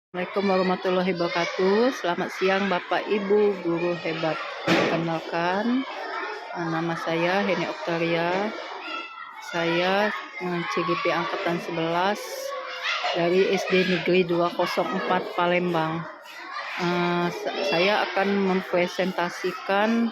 Assalamualaikum warahmatullahi wabarakatuh. Selamat siang Bapak Ibu guru hebat. Perkenalkan, nama saya Heni Oktaria. Saya CGP angkatan 11 dari SD Negeri 204 Palembang. Saya akan mempresentasikan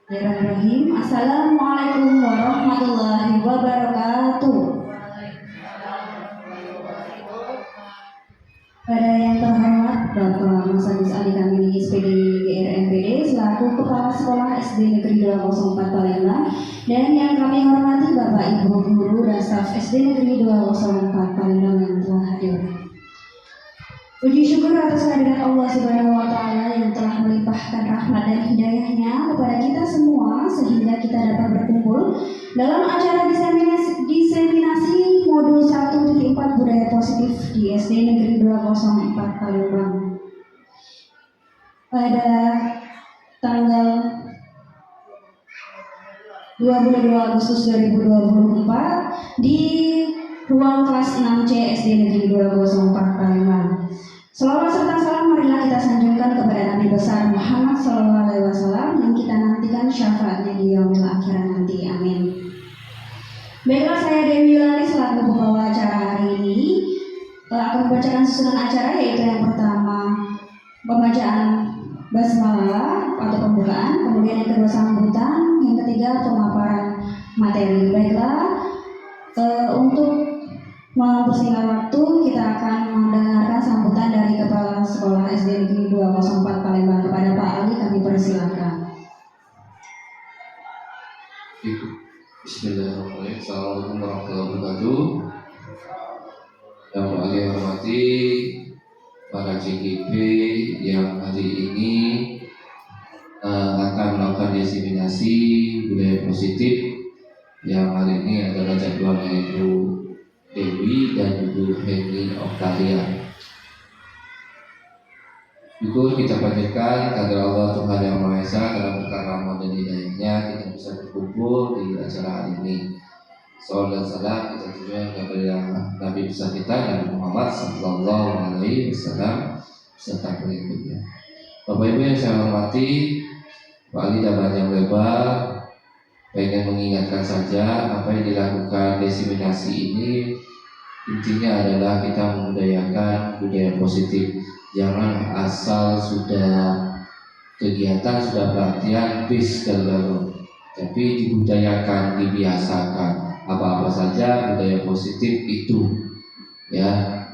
Bismillahirrahmanirrahim. Assalamualaikum warahmatullahi wabarakatuh. Pada yang terhormat Bapak Mas Agus Ali Kamili SPD GRMPD selaku Kepala Sekolah SD Negeri 204 Palembang, dan yang kami hormati Bapak Ibu guru dan staf SD Negeri 204 Palembang yang telah hadir. Puji syukur atas kehadiran Allah Subhanahu wa Ta'ala yang telah melimpahkan rahmat dan hidayahnya kepada kita semua sehingga kita dapat berkumpul dalam acara diseminasi modul 1.4 budaya positif di SD Negeri 204 Palembang pada tanggal 22 Agustus 2024 di ruang kelas 6C SD Negeri 204 Palembang. Selawat serta salam marilah kita sanjungkan kepada Nabi besar Muhammad SAW yang kita nantikan syafaatnya di yaumil akhirat nanti. Amin. Baiklah, saya Dewi Lali selaku pembawa acara hari ini akan membacakan susunan acara, yaitu yang pertama pembacaan basmalah atau pembukaan, kemudian yang kedua sambutan, yang ketiga pemaparan materi. Baiklah, untuk mempersingkat waktu, kita akan mendengarkan sambutan dari Kepala Sekolah SD Negeri 204 Palembang. Kepada Pak Ali kami persilakan. Bismillahirrahmanirrahim. Assalamualaikum warahmatullahi wabarakatuh. Yang paling hormati para CGP yang hari ini akan melakukan diseminasi budaya positif, yang hari ini adalah jadwalnya Ibu Dewi dan Ibu Heni Oktaria. Syukur kita panjatkan kepada Allah Tuhan Yang Maha Esa dalam berkah rahmat dan hidayahnya kita bisa berkumpul di acara hari ini. Salam dan salam kita tujuan kepada Nabi besar kita Nabi Muhammad Sallallahu Alaihi Wasallam serta pengikutnya. Bapak Ibu yang saya hormati, Pak Ali dan panjang lebar pengen mengingatkan saja apa yang dilakukan diseminasi ini intinya adalah kita membudayakan budaya positif. Jangan asal sudah kegiatan, sudah pelatihan bis kalau tapi dibudayakan, dibiasakan apa-apa saja budaya positif itu, ya.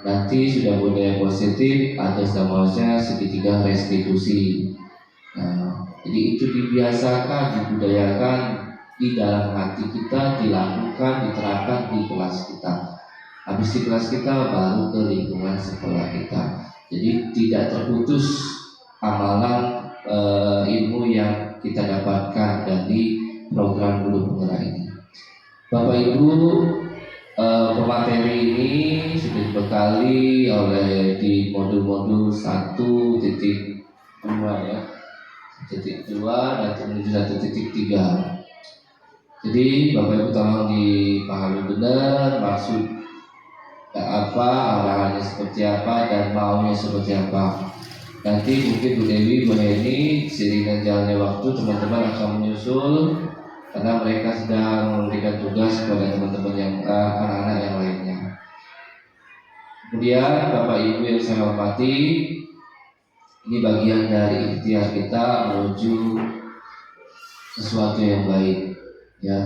Nanti sudah budaya positif ada namanya segitiga restitusi. Nah, jadi itu dibiasakan, dibudayakan di dalam hati kita, dilakukan, diterapkan di kelas kita. Habis di kelas kita baru ke lingkungan sekolah kita. Jadi tidak terputus amalan ilmu yang kita dapatkan dari program guru penggerak ini. Bapak Ibu, pemateri ini sudah dibekali oleh di modul-modul 1.2 ya, 1.2 dan menuju 1.3. Jadi Bapak Ibu tolong dipahami benar maksud apa, arahannya seperti apa, dan maunya seperti apa. Nanti mungkin Bu Dewi, Bu Heni, seiring jalannya waktu teman-teman akan menyusul karena mereka sedang memberikan tugas kepada teman-teman yang anak-anak yang lainnya. Kemudian Bapak Ibu yang saya hormati, ini bagian dari ikhtiar kita menuju sesuatu yang baik, ya.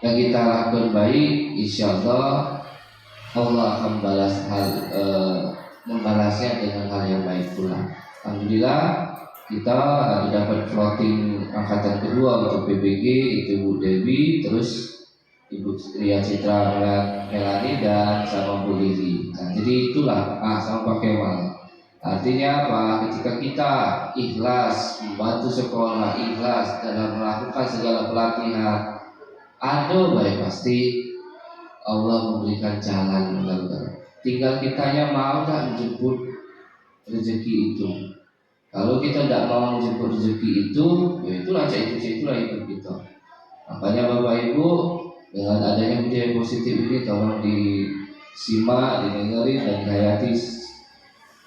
Yang kita lakukan baik, insya Allah Allah akan membalasnya dengan hal yang baik pula. Alhamdulillah kita dapat floating angkatan kedua untuk PBG, itu Ibu Dewi, terus Ibu Ria Citra Melani dan sama Bu Lili. Nah, jadi itulah sama Pak Kemal. Artinya apa? Ketika kita ikhlas membantu sekolah, ikhlas dalam melakukan segala pelatihan, ada baik pasti Allah memberikan jalan. Tinggal kitanya mau tak menjemput rezeki itu. Kalau kita tidak mau menjemput rezeki itu, ya itulah hidup kita. Makanya Bapak Ibu, dengan adanya budaya positif ini tolong disimak, didengarin dan dihayati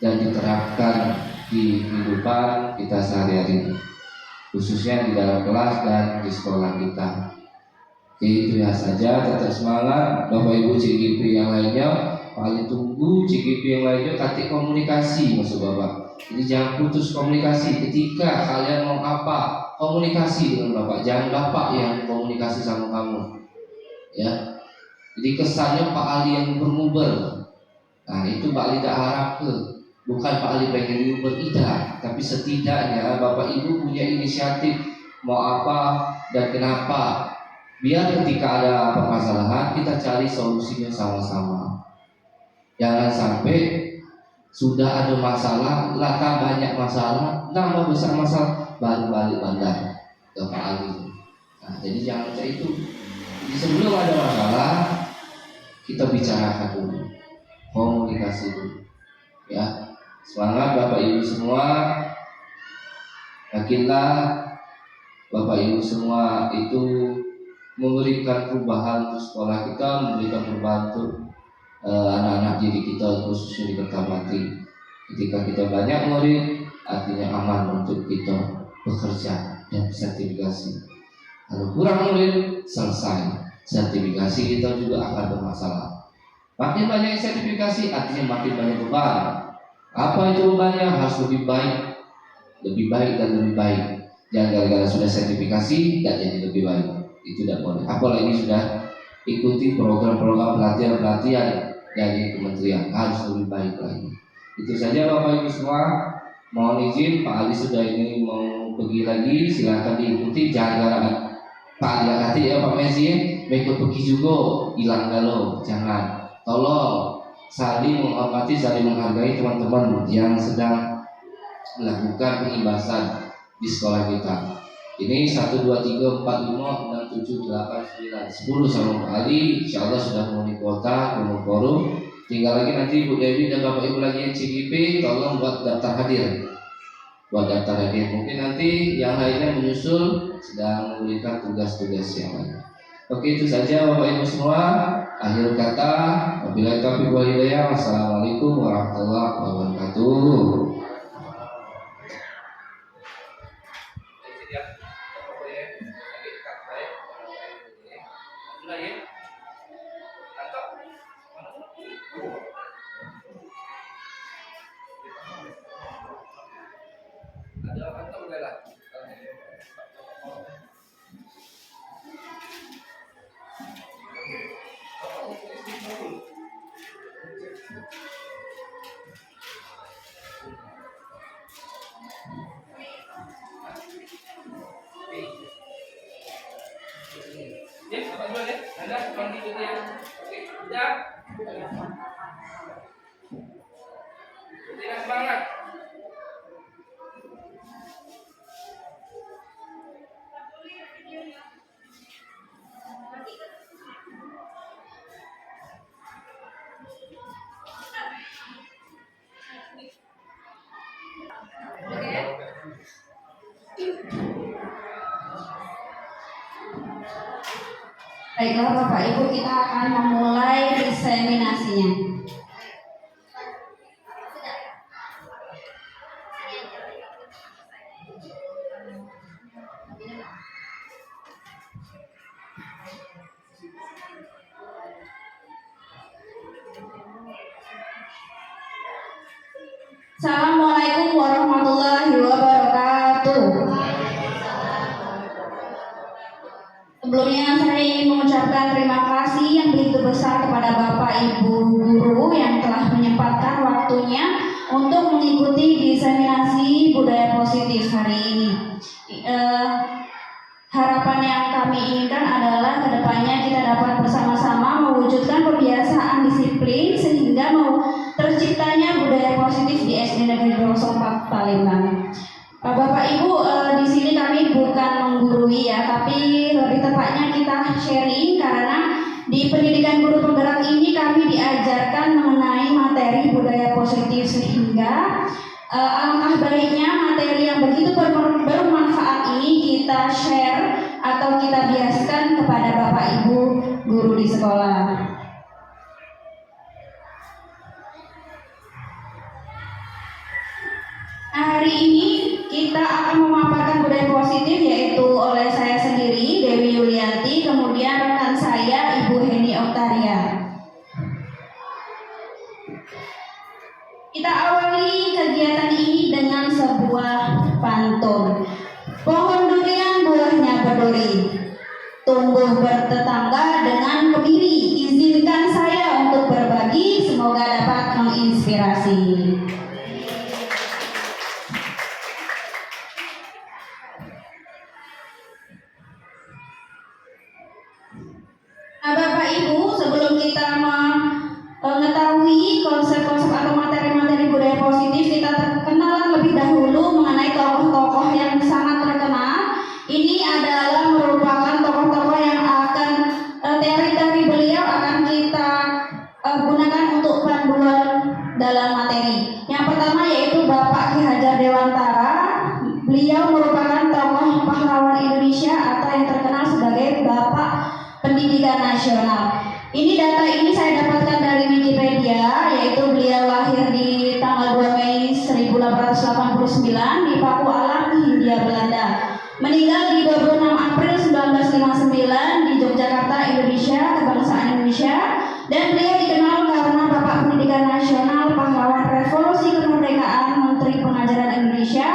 dan diterapkan di kehidupan kita sehari-hari, khususnya di dalam kelas dan di sekolah kita. Oke, itu ya saja. Tetap semangat Bapak Ibu CGP yang lainnya. Paling tunggu CGP yang lainnya katanya komunikasi, maksud Bapak. Jadi jangan putus komunikasi. Ketika kalian mau apa, komunikasi dengan Bapak. Jangan Bapak yang komunikasi sama kamu, ya. Jadi kesannya Pak Ali yang bermuber. Nah, itu Pak Ali tak harap ke. Bukan Pak Ali pengen diuber, tidak. Tapi setidaknya Bapak Ibu punya inisiatif mau apa dan kenapa. Biar ketika ada permasalahan kita cari solusinya sama-sama. Jangan sampai sudah ada masalah, lata banyak masalah, nambah besar masalah, baru balik bandar ke Pak Ali. Nah, jadi jangan kayak itu. Jadi sebelum ada masalah kita bicarakan dulu, komunikasi dulu, ya. Semangat Bapak Ibu semua. Yakinlah Bapak Ibu semua itu memberikan perubahan untuk sekolah kita, memberikan perubahan untuk anak-anak didik kita, khususnya di Kertabakti. Ketika kita banyak murid, artinya aman untuk kita bekerja dan sertifikasi. Kalau kurang murid, selesai sertifikasi kita juga akan bermasalah. Makin banyak sertifikasi, artinya makin banyak beban. Apa itu bebannya? Harus lebih baik dan lebih baik. Jangan gara-gara sudah sertifikasi tidak jadi lebih baik. Itu tidak boleh. Apalagi sudah ikuti program-program pelatihan dari kementerian, harus lebih baik lagi. Itu saja Bapak Ibu semua. Mohon izin Pak Ali sudah ini mau pergi lagi, silakan diikuti. Jangan gara-gara Pak Ali hati ya Pak Messi ikut pergi juga hilang galau. Jangan. Tolong saling menghormati, saling menghargai teman-teman yang sedang melakukan pengimbasan di sekolah kita. Ini 1, 2, 3, 4, 5, 6, 7, 8, 9, 10 sama Pak Ali. Insya Allah sudah memenuhi kuota Gunung Forum. Tinggal lagi nanti Bu Dewi dan Bapak Ibu lagi yang CGP, tolong buat daftar hadir. Mungkin nanti yang lainnya menyusul sedang memberikan tugas-tugas yang lain. Oke, itu saja Bapak Ibu semua. Akhir kata, wabillahi taufiq wal hidayah. Wassalamualaikum warahmatullahi wabarakatuh. Baiklah Bapak Ibu, kita akan memulai diseminasinya. Assalamualaikum warahmatullahi wabarakatuh. mengucapkan terima kasih yang begitu besar kepada Bapak Ibu guru yang telah menyempatkan waktunya untuk mengikuti diseminasi budaya positif hari ini. Harapan yang kami inginkan adalah kedepannya kita dapat bersama-sama mewujudkan kebiasaan disiplin sehingga terciptanya budaya positif di SD Negeri 04 Palembang. Bapak Ibu, di sini kami bukan menggurui ya, tapi lebih tepatnya kita sharing karena di pendidikan guru penggerak ini kami diajarkan mengenai materi budaya positif sehingga alangkah baiknya materi yang begitu bermanfaat ini kita share atau kita biaskan kepada Bapak Ibu guru di sekolah. Hari ini kita akan memaparkan budaya positif yaitu oleh saya sendiri Dewi Yulianti, kemudian rekan saya Ibu Heni Oktaria. Kita awali kegiatan ini dengan sebuah pantun. Pohon durian buahnya berduri, tumbuh bertetangga dengan kebiri. Izinkan saya untuk berbagi, semoga dapat menginspirasi. Nah, Bapak Ibu, sebelum kita mengetahui konsep-konsep atau materi-materi budaya positif, kita kenalan lebih dahulu mengenai tokoh-tokoh yang sangat terkenal. Ini adalah merupakan tokoh-tokoh yang akan teori-teori beliau akan kita gunakan untuk panduan dalam materi. Yang pertama yaitu Bapak Ki Hajar Dewantara. Beliau merupakan tokoh pahlawan Indonesia atau yang terkenal sebagai Bapak Pendidikan Nasional. Ini data ini saya dapatkan dari Wikipedia, yaitu beliau lahir di tanggal 2 Mei 1889 di Paku Alam, Hindia Belanda. Meninggal di 26 April 1959 di Yogyakarta, Indonesia, kebangsaan Indonesia. Dan beliau dikenal karena Bapak Pendidikan Nasional, pahlawan revolusi kemerdekaan, Menteri Pengajaran Indonesia,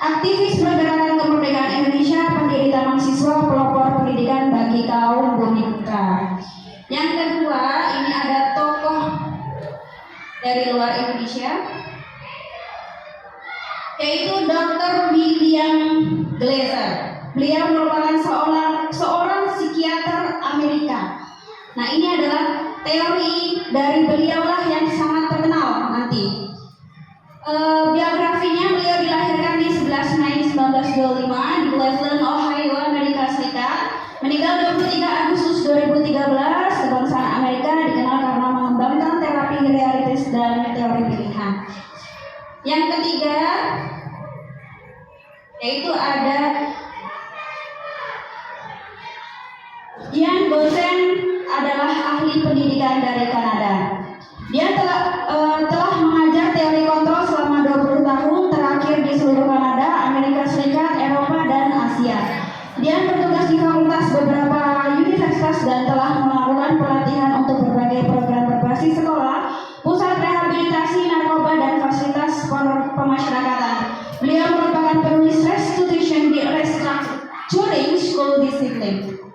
aktivis pergerakan kemerdekaan Indonesia, pendiri Taman Siswa, pelopor pendidikan bagi kaum bumi putra. Yang kedua, ini ada tokoh dari luar Indonesia, yaitu Dr. William Glasser. Beliau merupakan seorang psikiater Amerika. Nah, ini adalah teori dari beliaulah yang sangat terkenal nanti. Biografinya, beliau dilahirkan di 11 Mei 1925 di Cleveland, Ohio, Amerika Serikat. Meninggal 23 Agustus 2013, kebangsaan Amerika, dikenal karena mengembangkan terapi realitas dan teori pilihan. Yang ketiga, yaitu ada Ian Bosen, adalah ahli pendidikan dari Kanada. Dia telah mengajar teori kontrol selama 20 tahun terakhir di seluruh Kanada, Amerika Serikat, Eropa, dan Asia. Dia bertugas di fakultas beberapa universitas dan telah melakukan pelatihan untuk berbagai program berbasis sekolah, pusat rehabilitasi narkoba, dan fasilitas pemasyarakatan. Beliau merupakan penulis Restitution di Restructuring School Discipline.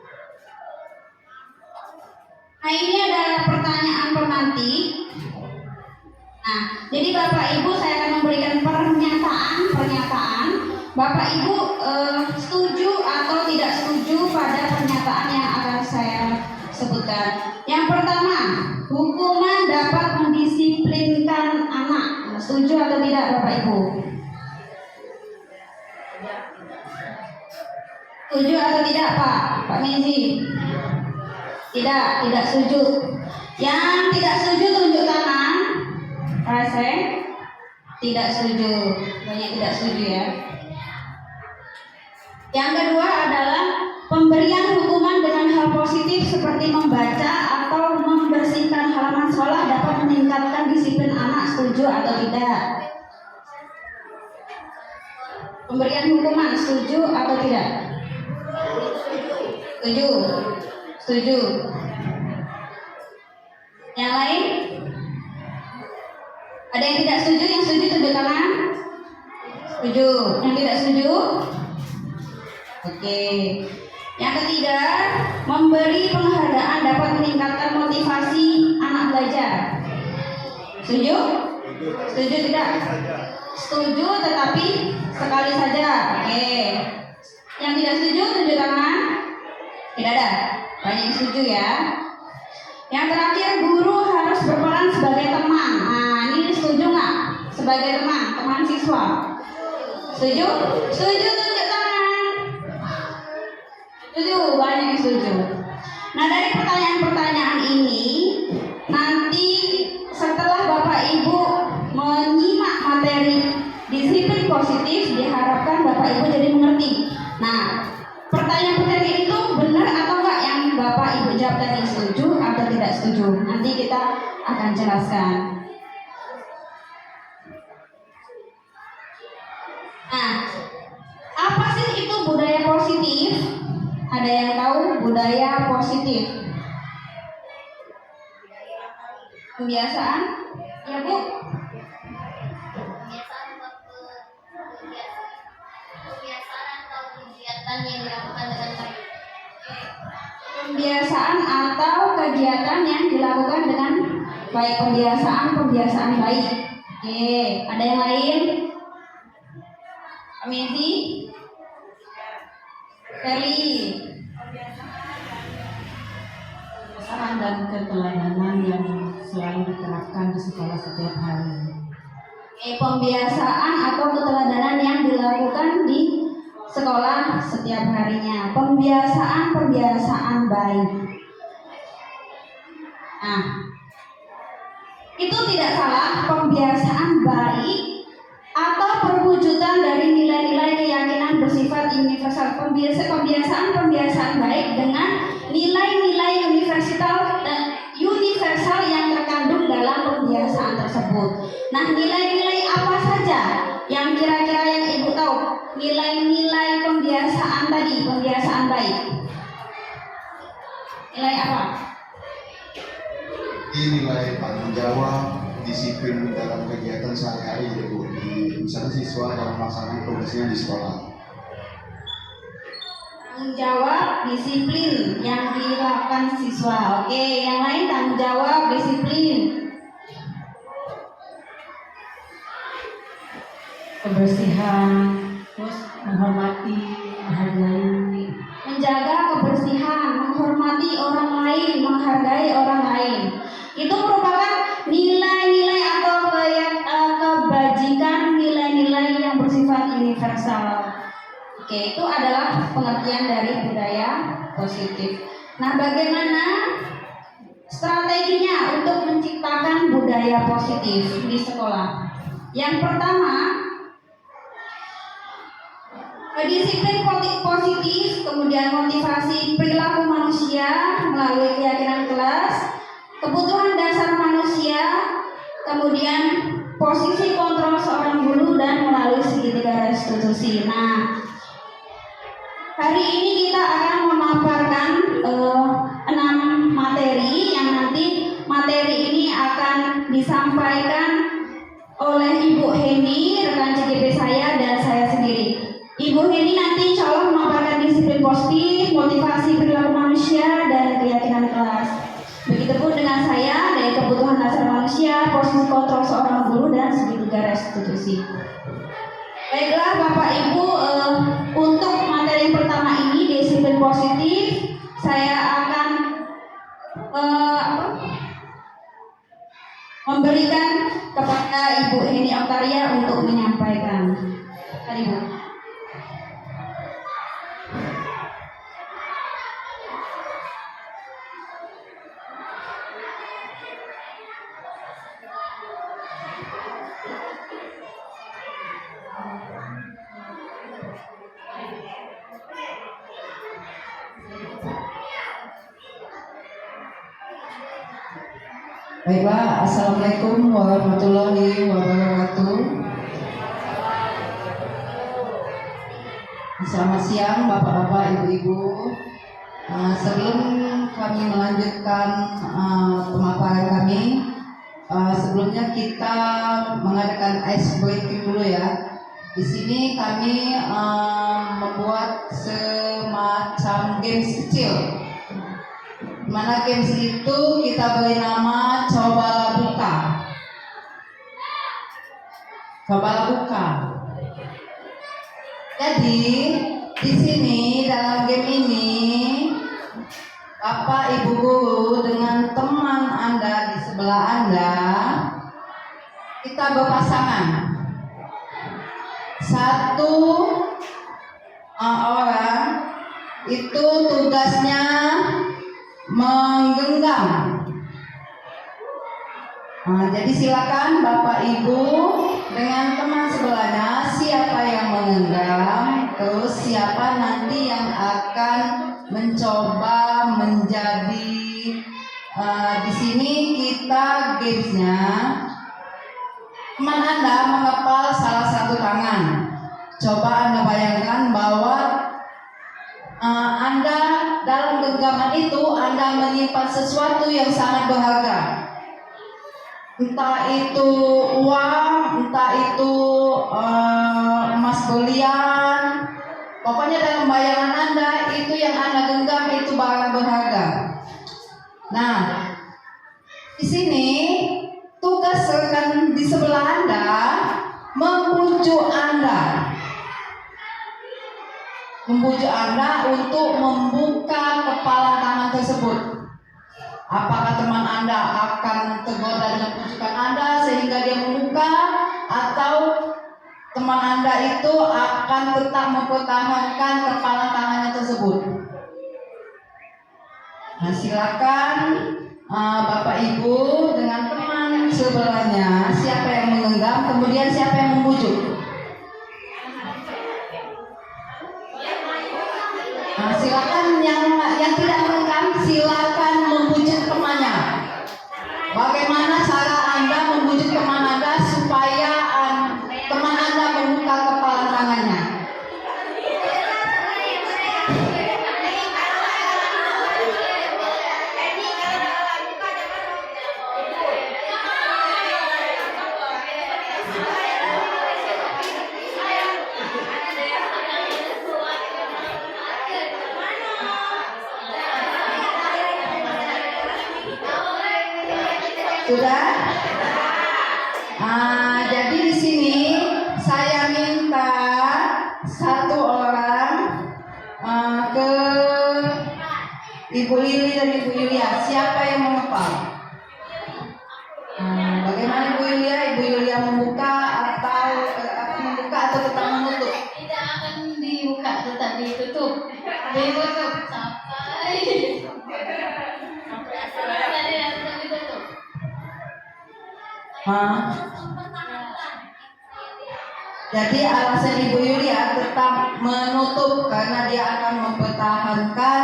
Nah, ini ada pertanyaan pemantik. Nah, jadi Bapak Ibu saya akan memberikan pernyataan. Bapak Ibu setuju atau tidak setuju pada pernyataan yang akan saya sebutkan. Yang pertama, hukuman dapat mendisiplinkan anak. Nah, setuju atau tidak Bapak Ibu? Setuju atau tidak Pak Mizi? Tidak setuju. Yang tidak setuju tunjuk tangan. Rasa tidak setuju. Banyak tidak setuju ya. Yang kedua adalah pemberian hukuman dengan hal positif seperti membaca atau membersihkan halaman sekolah dapat meningkatkan disiplin anak. Setuju atau tidak? Pemberian hukuman setuju atau tidak? Setuju. Yang lain? Ada yang tidak setuju? Yang setuju tunjuk tangan. Setuju. Yang tidak setuju? Oke. Yang ketiga, memberi penghargaan dapat meningkatkan motivasi anak belajar. Setuju? Setuju tidak? Setuju tetapi sekali saja. Oke. Yang tidak setuju tunjuk tangan. Tidak ada. Banyak yang setuju ya. Yang terakhir, guru harus berperan sebagai teman. Nah, ini setuju nggak? Sebagai teman siswa. Setuju? Setuju tunjuk tangan. Setuju, banyak yang setuju. Nah, dari pertanyaan-pertanyaan ini, nanti setelah Bapak Ibu menyimak materi disiplin positif, diharapkan Bapak Ibu jadi mengerti. Nah, pertanyaan-pertanyaan itu benar atau enggak yang Bapak Ibu jawab tadi, setuju atau tidak setuju? Nanti kita akan jelaskan. Nah, apa sih itu budaya positif? Ada yang tahu budaya positif? Kebiasaan? Ya Bu? Kebiasaan atau kegiatan yang dilakukan dengan baik. Kebiasaan atau kegiatan yang dilakukan dengan baik. Pembiasaan baik. Oke, ada yang lain? Amezi? Feli? Kebiasaan dan keteladanan yang selalu diterapkan di sekolah setiap hari. Pembiasaan atau keteladanan yang dilakukan di sekolah setiap harinya. Pembiasaan baik. Nah, itu tidak salah. Pembiasaan baik atau perwujudan dari nilai-nilai keyakinan bersifat universal. Pembiasaan baik dengan nilai-nilai universal yang terkandung dalam pembiasaan tersebut. Nah, nilai-nilai apa saja yang kira-kira yang Ibu tahu? Nilai-nilai pembiasaan tadi, pembiasaan baik. Nilai apa? Ini nilai tanggung jawab, disiplin dalam kegiatan sehari-hari ya Bu. Misalnya siswa dalam melaksanakan tugasnya di sekolah. Tanggung jawab, disiplin yang dilakukan siswa. Oke, yang lain tanggung jawab, disiplin. Kebersihan, terus menghormati, menghargai. Menjaga kebersihan, menghormati orang lain, menghargai orang lain. Itu merupakan nilai-nilai atau kebajikan, nilai-nilai yang bersifat universal. Oke, itu adalah pengertian dari budaya positif. Nah, bagaimana strateginya untuk menciptakan budaya positif di sekolah? Yang pertama, disiplin positif, kemudian motivasi perilaku manusia melalui keyakinan kelas, kebutuhan dasar manusia, kemudian posisi kontrol seorang guru dan melalui segitiga restitusi. Nah, hari ini kita akan memaparkan 6 materi yang nanti materi ini akan disampaikan oleh Ibu Heni, rekan CGP saya dan saya sendiri. Ibu Heni nanti insya Allah memaparkan disiplin positif, motivasi perilaku manusia, dan keyakinan kelas. Begitupun dengan saya dari kebutuhan dasar manusia, posisi kontrol seorang guru, dan segitiga restitusi. Baiklah Bapak Ibu, untuk materi yang pertama ini disiplin positif, saya akan memberikan kepada Ibu Heni Octaria untuk menyampaikan. Mari Bu. Baiklah, Assalamualaikum warahmatullahi wabarakatuh. Selamat siang Bapak-bapak, Ibu-ibu. Sebelum kami melanjutkan pemaparan kami, sebelumnya kita mengadakan ice breaking dulu ya. Di sini kami membuat semacam games kecil. Mana games itu kita beri nama Cobalah Buka. Cobalah Buka. Jadi di sini dalam game ini Bapak Ibu guru dengan teman Anda di sebelah Anda kita berpasangan. Satu orang itu tugasnya menggenggam. Jadi silakan Bapak Ibu dengan teman sebelahnya siapa yang menggenggam, terus siapa nanti yang akan mencoba menjadi di sini kita gamesnya. Teman Anda mengepal salah satu tangan. Coba Anda bayangkan bahwa Anda dalam genggaman itu Anda menyimpan sesuatu yang sangat berharga. Entah itu uang, entah itu emas berlian. Pokoknya dalam bayangan Anda itu yang Anda genggam itu barang berharga. Nah, di sini tugas rekan di sebelah Anda membujuk Anda untuk membuka kepala tangan tersebut. Apakah teman Anda akan tergoda dengan pujukan Anda sehingga dia membuka, atau teman Anda itu akan tetap mempertahankan kepala tangannya tersebut? Nah, silakan Bapak Ibu dengan teman sebelahnya siapa yang menggenggam, kemudian siapa yang membujuk. Nah, silakan yang tidak menggenggam silakan membujuk temannya. Bagaimana cara Anda membujuk teman Anda supaya teman Anda membuka kepala tangannya? Sudah? Jadi di sini saya minta satu orang ke Ibu Lili dan Ibu Yulia. Siapa yang mengepal? Bagaimana Ibu Yulia? Ibu Yulia membuka atau tetap menutup? Tidak akan dibuka, tetap ditutup. Ditutup sampai ditutup. Jadi alasan Ibu Yulia tetap menutup karena dia akan mempertahankan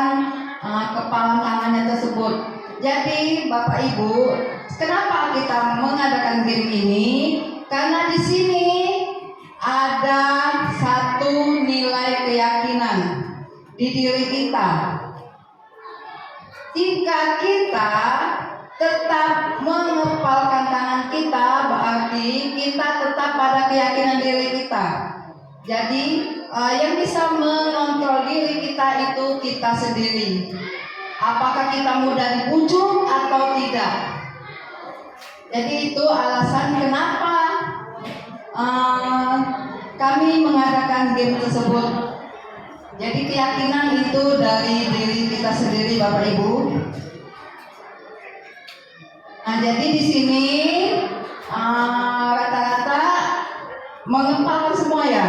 kepala tangannya tersebut. Jadi Bapak Ibu, kenapa kita mengadakan game ini? Karena di sini ada satu nilai keyakinan di diri kita. Jika kita tetap mengepalkan tangan kita, berarti kita tetap pada keyakinan diri kita. Jadi yang bisa mengontrol diri kita itu kita sendiri. Apakah kita mudah dibujuk atau tidak? Jadi itu alasan kenapa kami mengadakan game tersebut. Jadi keyakinan itu dari diri kita sendiri, Bapak Ibu. Nah, jadi di sini rata-rata mengepalkan semua ya.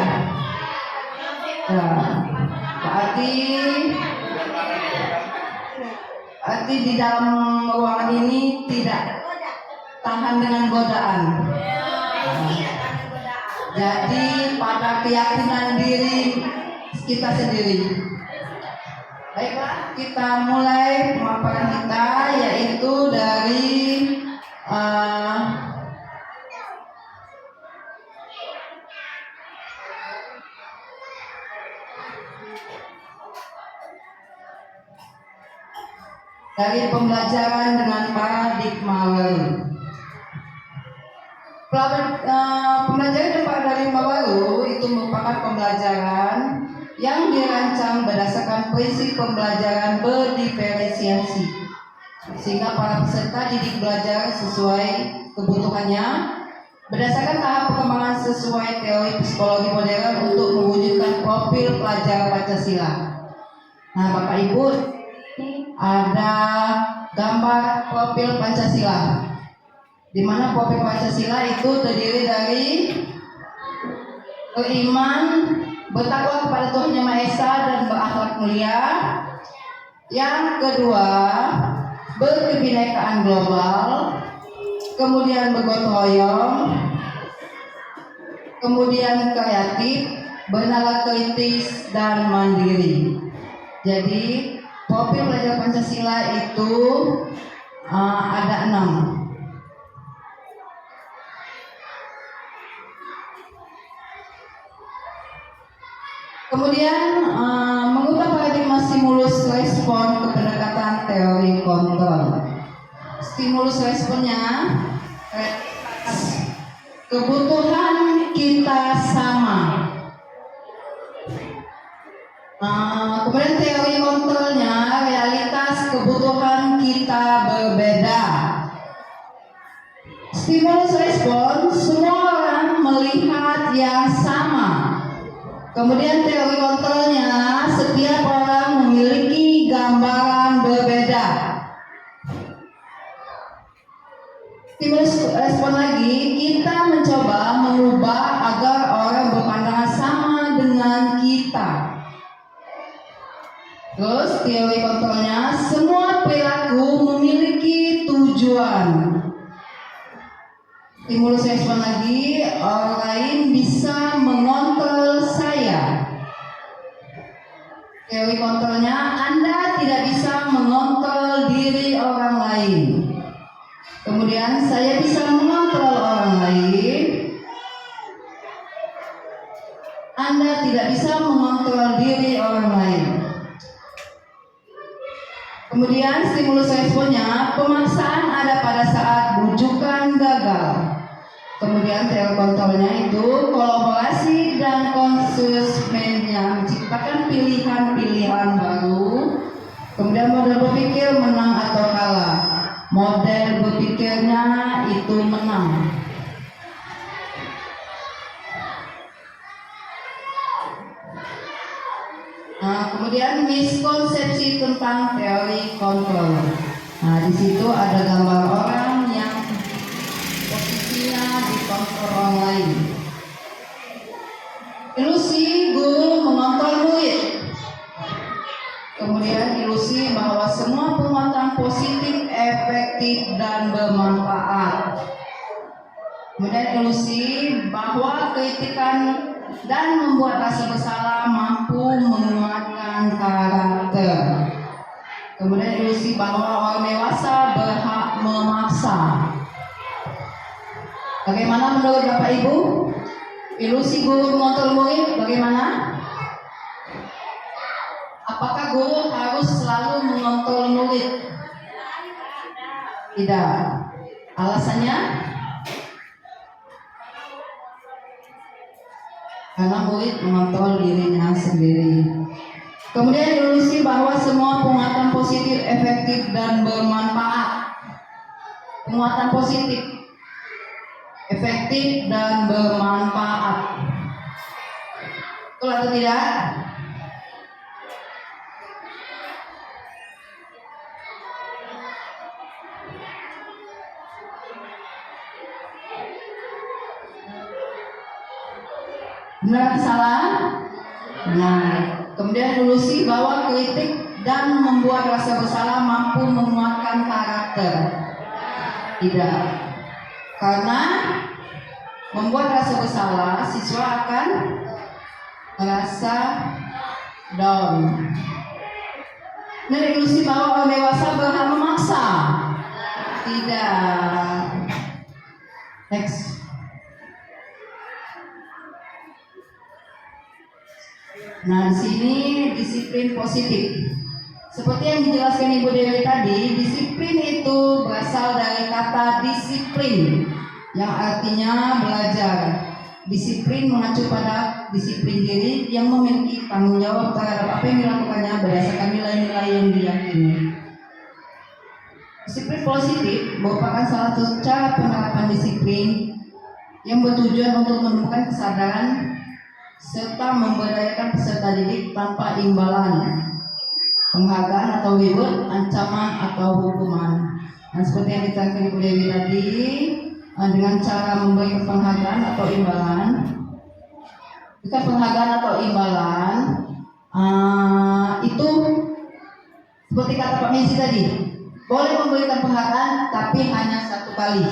Berarti di dalam ruangan ini tidak tahan dengan godaan. Jadi pada keyakinan diri kita sendiri. Baiklah, kita mulai pemaparan kita, yaitu dari pembelajaran dengan paradigma learning. Pembelajaran dengan paradigma baru itu merupakan pembelajaran yang dirancang berdasarkan prinsip pembelajaran berdiferensiasi, sehingga para peserta didik belajar sesuai kebutuhannya berdasarkan tahap perkembangan sesuai teori psikologi modern untuk mewujudkan profil pelajar Pancasila. Nah, Bapak Ibu, ada gambar profil Pancasila, di mana profil Pancasila itu terdiri dari beriman, bertakwa kepada Tuhan Yang Maha Esa dan berakhlak mulia. Yang kedua, berkebinekaan global, kemudian bergotong royong, kemudian kreatif, bernalar kritis, dan mandiri. Jadi profil pelajar Pancasila itu ada 6. Kemudian mengubah paradigma stimulus respon ke pendekatan teori kontrol. Stimulus responnya kebutuhan kita sama. Kemudian teori kontrolnya realitas kebutuhan kita berbeda. Stimulus respon semua orang melihat yang sama. Kemudian teori kontrolnya setiap orang memiliki gambaran berbeda. Stimulus respon lagi, kita mencoba mengubah agar orang berpandangan sama dengan kita. Terus teori kontrolnya, semua perilaku memiliki tujuan. Stimulus respon lagi, orang lain bisa mengontrol saya. Teori kontrolnya, Anda tidak bisa mengontrol diri orang lain. Kemudian saya bisa mengontrol orang lain. Anda tidak bisa mengontrol diri orang lain. Kemudian stimulus responnya, pemaksaan ada pada saat bujukan gagal. Kemudian teori kontrolnya itu kolaborasi dan konsusmennya menciptakan pilihan-pilihan baru. Kemudian model berpikir menang atau kalah. Model berpikirnya itu menang. Kemudian miskonsepsi tentang teori kontrol. Di situ ada gambar orang yang posisinya dikontrol orang lain. Ilusi guru mengontrol murid. Kemudian ilusi bahwa semua penguatan positif, efektif, dan bermanfaat. Kemudian ilusi bahwa kritikan dan membuat rasa bersalah mampu menguatkan karakter. Kemudian ilusi bahwa orang dewasa berhak memaksa. Bagaimana menurut Bapak Ibu? Ilusi guru mengontrol murid bagaimana? Apakah guru harus selalu mengontrol murid? Tidak. Alasannya? Karena murid mengontrol dirinya sendiri. Kemudian ilusi bahwa semua penguatan positif, efektif, dan bermanfaat. Penguatan positif, efektif, dan bermanfaat. Betul atau tidak? Benar atau salah? Benar. Kemudian ilusi bahwa kritik dan membuat rasa bersalah mampu menguatkan karakter. Tidak. Karena membuat rasa bersalah, siswa akan merasa down. Dan ilusi bahwa orang dewasa berhak memaksa. Tidak. Next. Nah, di sini disiplin positif. Seperti yang dijelaskan Ibu Dewi tadi, disiplin itu berasal dari kata disiplin yang artinya belajar. disiplin mengacu pada disiplin diri yang memiliki tanggung jawab terhadap apa yang dilakukannya berdasarkan nilai-nilai yang diyakini. Disiplin positif merupakan salah satu cara penerapan disiplin yang bertujuan untuk menemukan kesadaran serta memberdayakan peserta didik tanpa imbalan, penghargaan atau reward, ancaman atau hukuman. Nah, seperti yang diterangkan Ibu Dewi tadi, dengan cara memberikan penghargaan atau imbalan, bukan penghargaan atau imbalan, itu seperti kata Pak Mensi tadi, boleh memberikan penghargaan tapi hanya 1 kali.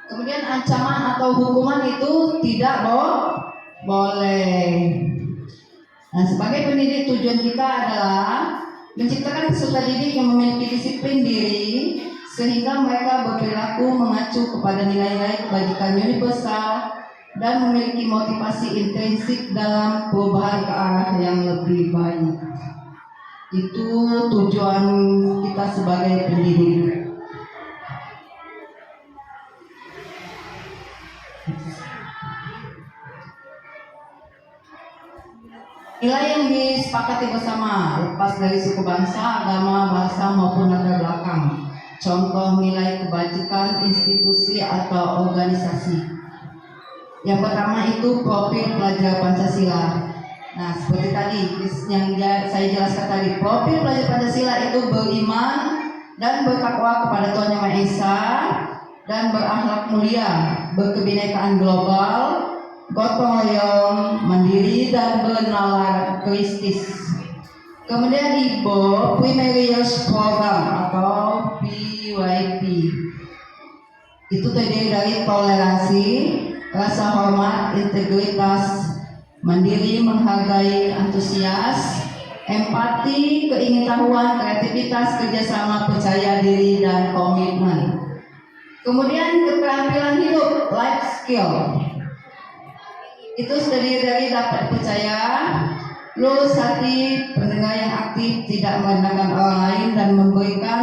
Kemudian ancaman atau hukuman itu tidak boleh. Nah, sebagai pendidik tujuan kita adalah menciptakan peserta didik yang memiliki disiplin diri sehingga mereka berperilaku mengacu kepada nilai-nilai kebajikan universal dan memiliki motivasi intrinsik dalam perubahan ke arah yang lebih baik. Itu tujuan kita sebagai pendidik. Nilai yang disepakati bersama lepas dari suku bangsa, agama, bahasa maupun latar belakang. Contoh nilai kebajikan institusi atau organisasi. Yang pertama itu profil pelajar Pancasila. Nah, seperti tadi yang saya jelaskan tadi, profil pelajar Pancasila itu beriman dan bertakwa kepada Tuhan Yang Maha Esa dan berakhlak mulia, berkebinekaan global, gotong royong, mandiri dan bernalar kristis. Kemudian IBO, Primary Years Program atau PYP, itu terdiri dari toleransi, rasa hormat, integritas, mandiri, menghargai, antusias, empati, keingintahuan, kreativitas, kerjasama, percaya diri, dan komitmen. Kemudian keterampilan hidup, life skill, itu terdiri dari dapat percaya, lurus hati, pendengar yang aktif, tidak merendahkan orang lain, dan memberikan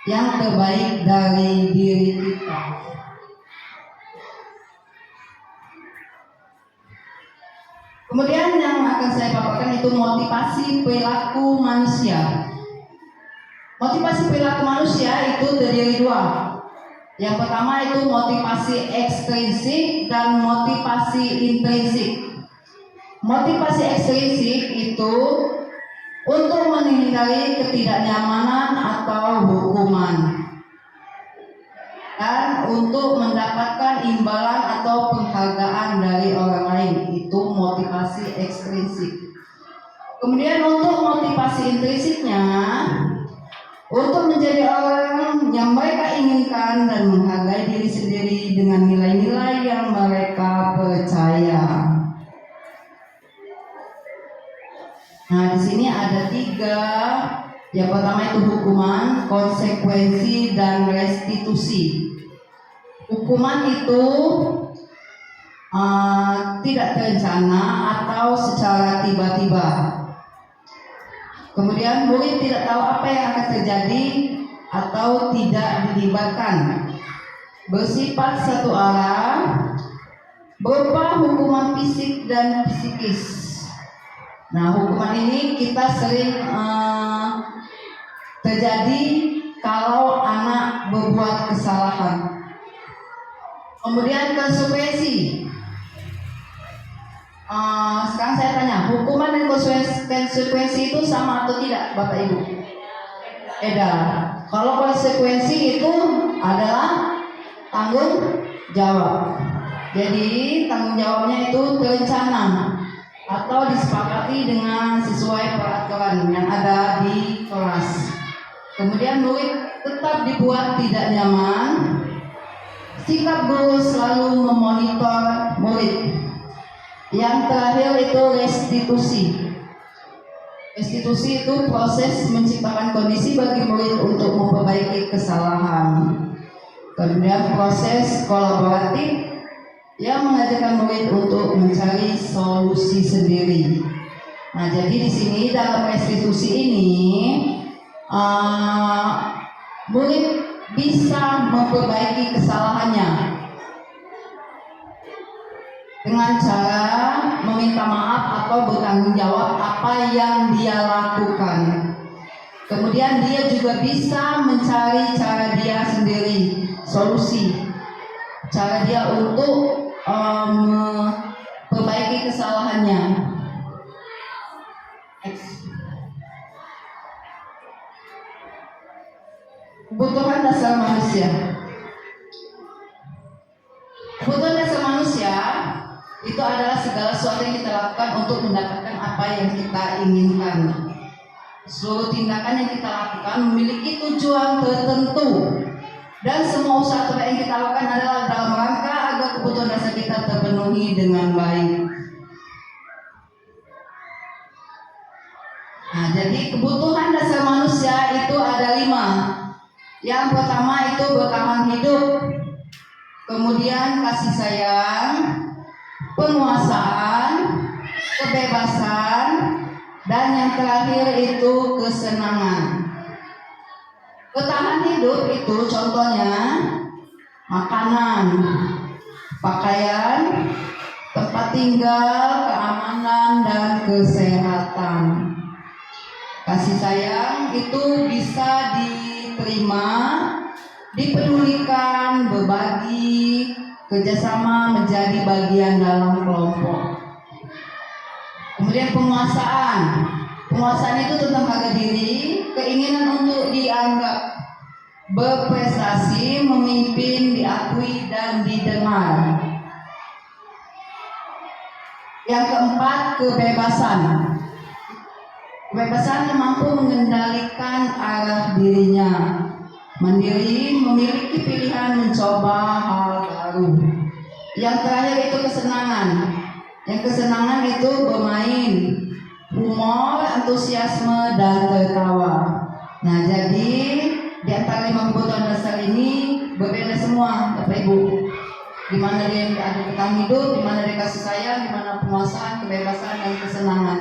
yang terbaik dari diri kita. Kemudian yang akan saya paparkan itu motivasi perilaku manusia. Motivasi perilaku manusia itu terdiri 2. Yang pertama itu motivasi ekstrinsik dan motivasi intrinsik. Motivasi ekstrinsik itu untuk menghindari ketidaknyamanan atau hukuman dan untuk mendapatkan imbalan atau penghargaan dari orang lain, itu motivasi ekstrinsik. Kemudian untuk motivasi intrinsiknya, untuk menjadi orang yang mereka inginkan dan menghargai diri sendiri dengan nilai-nilai yang mereka percaya. Nah, di sini ada 3. Yang pertama itu hukuman, konsekuensi, dan restitusi. Hukuman itu tidak terencana atau secara tiba-tiba. Kemudian murid tidak tahu apa yang akan terjadi atau tidak dilibatkan. Bersifat satu arah, berupa hukuman fisik dan psikis. Nah, hukuman ini kita sering terjadi kalau anak berbuat kesalahan. Kemudian konsekuensi. Sekarang saya tanya, hukuman dan konsekuensi itu sama atau tidak, Bapak Ibu? Beda. Kalau konsekuensi itu adalah tanggung jawab. Jadi tanggung jawabnya itu terencana atau disepakati dengan sesuai peraturan yang ada di kelas. Kemudian murid tetap dibuat tidak nyaman. Sikap guru selalu memonitor murid. Yang terakhir itu restitusi. Restitusi itu proses menciptakan kondisi bagi murid untuk memperbaiki kesalahan. Kemudian proses kolaboratif yang mengajarkan murid untuk mencari solusi sendiri. Nah, jadi di sini dalam restitusi ini murid bisa memperbaiki kesalahannya. dengan cara meminta maaf atau bertanggung jawab apa yang dia lakukan. Kemudian dia juga bisa mencari cara dia sendiri, solusi, cara dia untuk memperbaiki kesalahannya. Kebutuhan dasar manusia. Kebutuhan dasar manusia itu adalah segala sesuatu yang kita lakukan untuk mendapatkan apa yang kita inginkan. Seluruh tindakan yang kita lakukan memiliki tujuan tertentu, dan semua usaha terbaik yang kita lakukan adalah dalam rangka agar kebutuhan dasar kita terpenuhi dengan baik. Nah, jadi kebutuhan dasar manusia itu ada 5. Yang pertama itu bertahan hidup, kemudian kasih sayang, penguasaan, kebebasan, dan yang terakhir itu kesenangan. Bertahan hidup itu contohnya makanan, pakaian, tempat tinggal, keamanan, dan kesehatan. Kasih sayang itu bisa diterima, dipedulikan, berbagi, kerjasama, menjadi bagian dalam kelompok. Kemudian penguasaan. Penguasaan itu tentang harga diri, keinginan untuk dianggap berprestasi, memimpin, diakui, dan didengar. Yang keempat, kebebasan. Kebebasan yang mampu mengendalikan arah dirinya, mandiri, memiliki pilihan mencoba hal baru. Yang terakhir itu kesenangan. Yang kesenangan itu bermain, humor, antusiasme, dan tertawa. Nah, jadi di antara 5 kebutuhan dasar ini berbeda semua, Bapak Ibu. Di mana dia ada bertahan hidup, di mana dia kasih sayang, di mana penguasaan, kebebasan, dan kesenangan.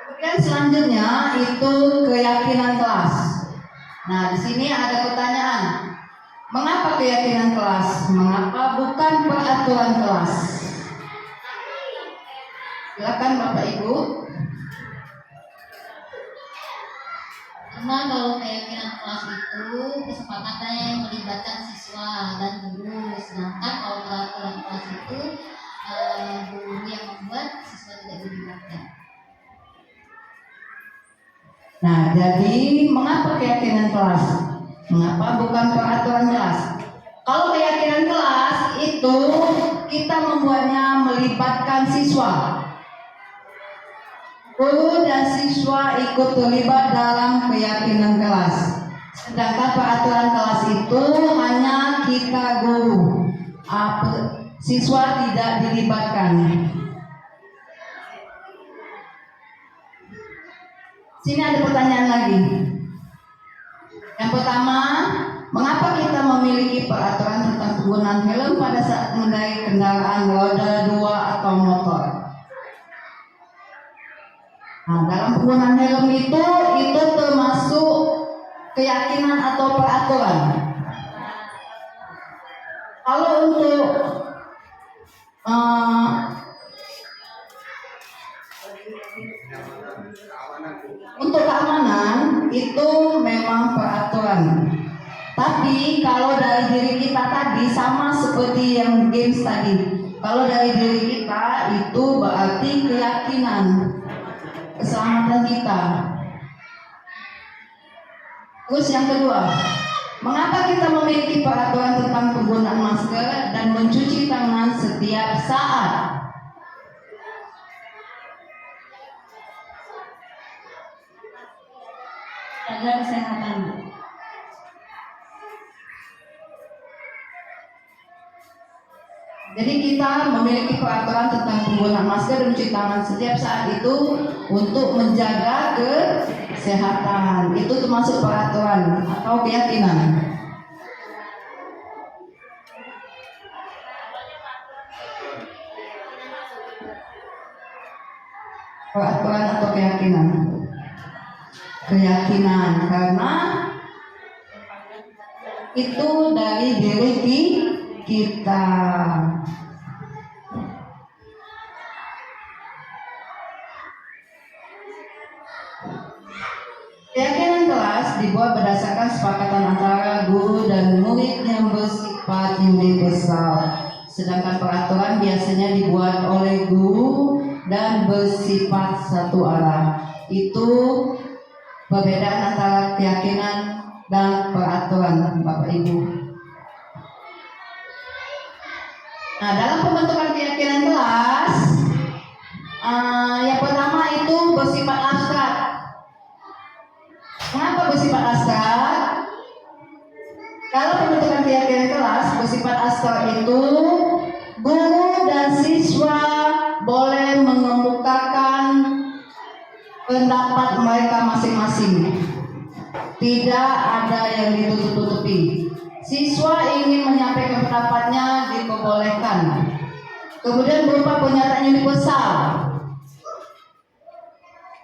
Kemudian selanjutnya itu keyakinan kelas. Nah, di sini ada pertanyaan. Mengapa keyakinan kelas? Mengapa bukan peraturan kelas? Silakan Bapak Ibu. Karena kalau keyakinan kelas itu kesepakatannya yang melibatkan siswa dan guru, sedangkan kalau peraturan kelas itu guru yang membuat, siswa tidak dilibatkan. Nah, jadi mengapa keyakinan kelas? Mengapa bukan peraturan kelas? Kalau keyakinan kelas itu kita membuatnya melibatkan siswa. Guru dan siswa ikut terlibat dalam keyakinan kelas. Sedangkan peraturan kelas itu hanya kita guru. Siswa tidak dilibatkan. Sini ada pertanyaan lagi. Yang pertama, mengapa kita memiliki peraturan tentang penggunaan helm pada saat mengendarai kendaraan roda 2 atau motor? Nah, dalam penggunaan helm itu termasuk keyakinan atau peraturan. Kalau untuk keamanan itu memang peraturan. Tapi kalau dari diri kita tadi sama seperti yang games tadi. Kalau dari diri kita itu berarti keyakinan, keselamatan kita. Terus yang kedua, mengapa kita memiliki peraturan tentang penggunaan masker dan mencuci tangan setiap saat? Jaga kesehatan. Jadi kita memiliki peraturan tentang penggunaan masker dan mencuci tangan setiap saat itu untuk menjaga kesehatan. Itu termasuk peraturan atau keyakinan. Peraturan atau keyakinan? Keyakinan, karena itu dari diri kita. Keyakinan kelas dibuat berdasarkan kesepakatan antara guru dan murid yang bersifat universal. Sedangkan peraturan biasanya dibuat oleh guru dan bersifat satu arah. Itu perbedaan antara keyakinan dan peraturan, Bapak Ibu. Nah, dalam pembentukan keyakinan kelas, yang pertama itu bersifat abstrak. Mengapa bersifat abstrak? Kalau pembentukan keyakinan kelas bersifat abstrak itu, guru dan siswa boleh mengemukakan pendapat mereka masing-masing. Tidak ada yang ditutup-tutupi. Siswa ingin menyampaikan pendapatnya diperbolehkan. Kemudian berupa pernyataan universal.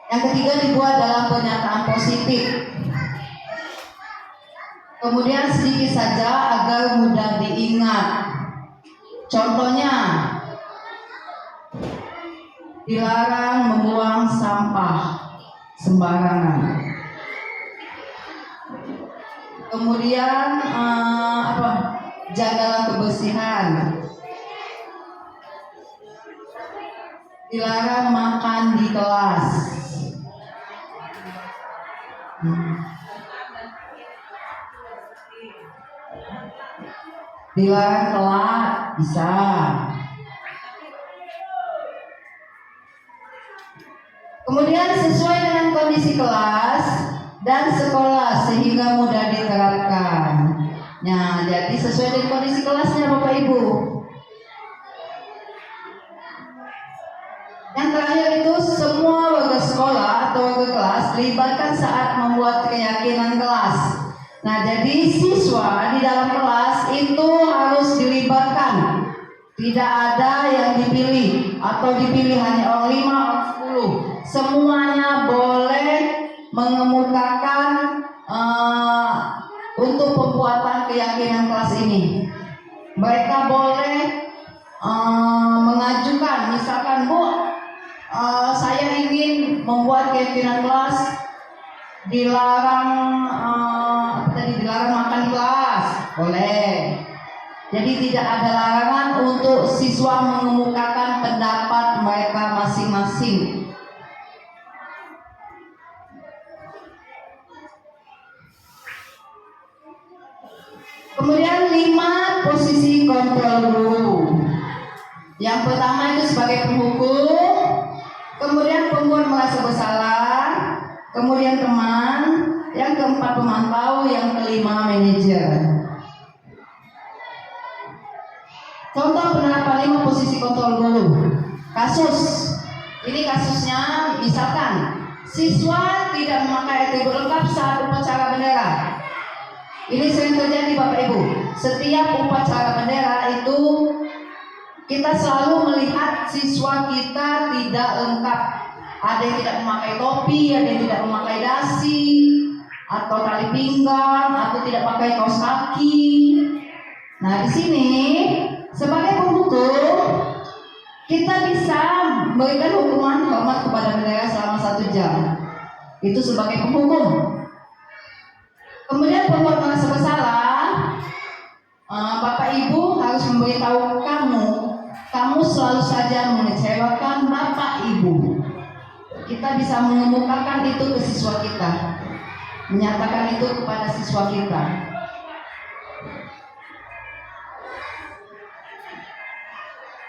Yang ketiga dibuat dalam pernyataan positif. Kemudian sedikit saja agar mudah diingat. Contohnya, dilarang membuang sampah sembarangan. Kemudian jagalah kebersihan. Dilarang makan di kelas. Dilarang telat, bisa. Kemudian sesuai dengan kondisi kelas dan sekolah sehingga mudah diterapkan. Nah, jadi sesuai dengan kondisi kelasnya Bapak Ibu. Yang terakhir itu semua warga sekolah atau warga kelas dilibatkan saat membuat keyakinan kelas. Nah, jadi siswa di dalam kelas itu harus dilibatkan. Tidak ada yang dipilih atau dipilih hanya orang 5 orang 10. Semuanya boleh mengemukakan untuk pembuatan keyakinan kelas ini. Mereka boleh mengajukan, misalkan, Bu, saya ingin membuat keyakinan kelas dilarang makan di kelas, boleh. Jadi tidak ada larangan untuk siswa mengemukakan pendapat mereka masing-masing. Kemudian 5 posisi kontrol guru. Yang pertama itu sebagai penghukum, kemudian pembuat merasa bersalah, kemudian teman, yang keempat pemantau, yang kelima manajer. Contoh penerapan 5 posisi kontrol guru. Kasus. Ini kasusnya misalkan siswa tidak memakai atribut lengkap saat upacara bendera. Ini sering terjadi Bapak Ibu. Setiap upacara bendera itu kita selalu melihat siswa kita tidak lengkap. Ada yang tidak memakai topi, ada yang tidak memakai dasi, atau tali pinggang, atau tidak pakai kaos kaki. Nah, di sini sebagai penghukum kita bisa memberikan hukuman hormat kepada bendera selama 1 jam. Itu sebagai penghukum. Kemudian pembuat merasa bersalah, Bapak Ibu harus memberitahu kamu selalu saja mengecewakan Bapak Ibu. Kita bisa mengemukakan itu ke siswa kita, menyatakan itu kepada siswa kita.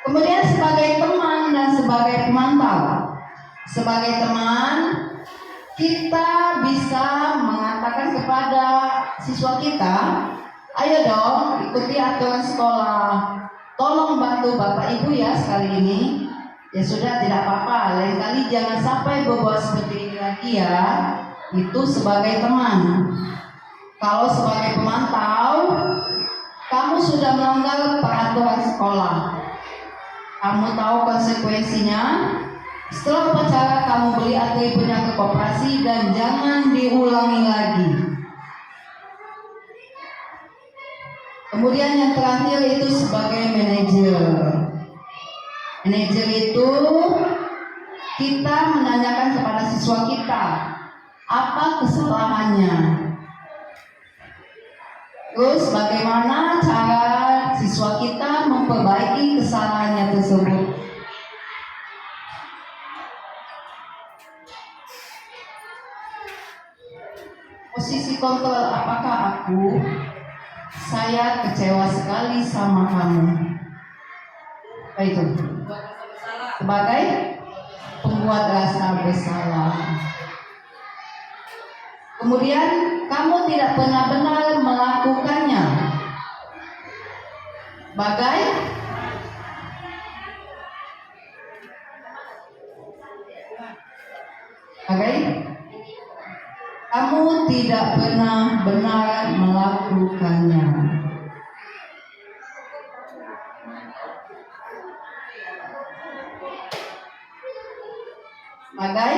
Kemudian sebagai teman dan sebagai pemantau. Sebagai teman, kita bisa mengatakan kepada siswa kita, ayo dong ikuti aturan sekolah. Tolong bantu Bapak Ibu ya sekali ini. Ya sudah, tidak apa-apa. Lain kali jangan sampai berbuat seperti ini lagi ya. Itu sebagai teman. Kalau sebagai pemantau, kamu sudah melanggar peraturan sekolah. Kamu tahu konsekuensinya. Setelah upacara kamu beli atributnya ke koperasi dan jangan diulangi lagi. Kemudian yang terakhir itu sebagai manajer. Manajer itu kita menanyakan kepada siswa kita apa kesalahannya. Terus bagaimana cara siswa kita memperbaiki kesalahannya tersebut. Posisi kontrol, apakah saya kecewa sekali sama kamu. Apa itu? Sebagai pembuat rasa bersalah. Kemudian kamu tidak pernah benar melakukannya. Bagai kamu tidak pernah benar melakukannya. Bagai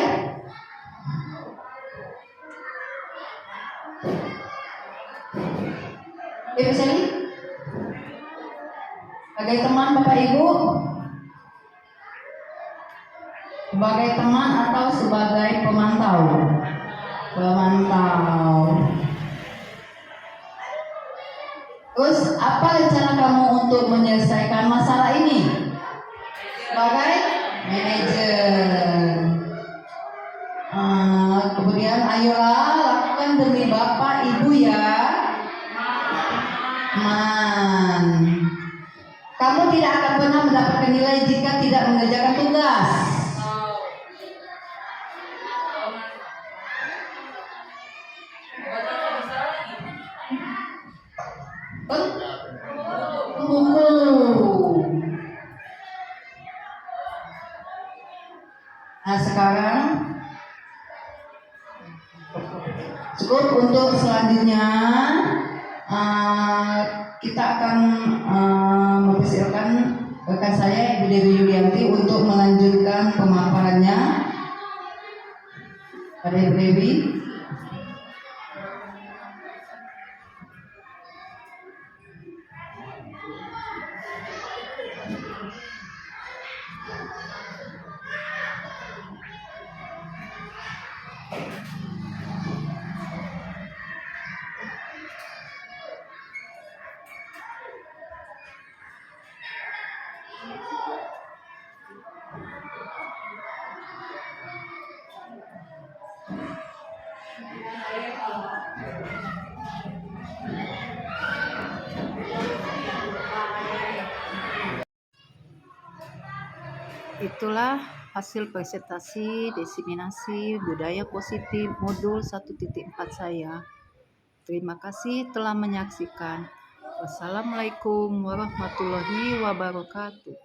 Ibu Sally, sebagai teman Bapak Ibu, sebagai teman atau sebagai pemantau? Terus apa rencana kamu untuk menyelesaikan masalah ini? Sebagai manajer. Kemudian ayolah lakukan demi Bapak Ibu ya. Kamu tidak akan pernah mendapatkan nilai jika tidak mengerjakan tugas. Buku. Nah sekarang cukup untuk selanjutnya. Kita akan mempersilakan rekan saya Ibu Dewi Yulianti untuk melanjutkan pemaparannya. Pada Ibu Dewi. Itulah hasil presentasi diseminasi budaya positif modul 1.4 saya. Terima kasih telah menyaksikan. Wassalamualaikum warahmatullahi wabarakatuh.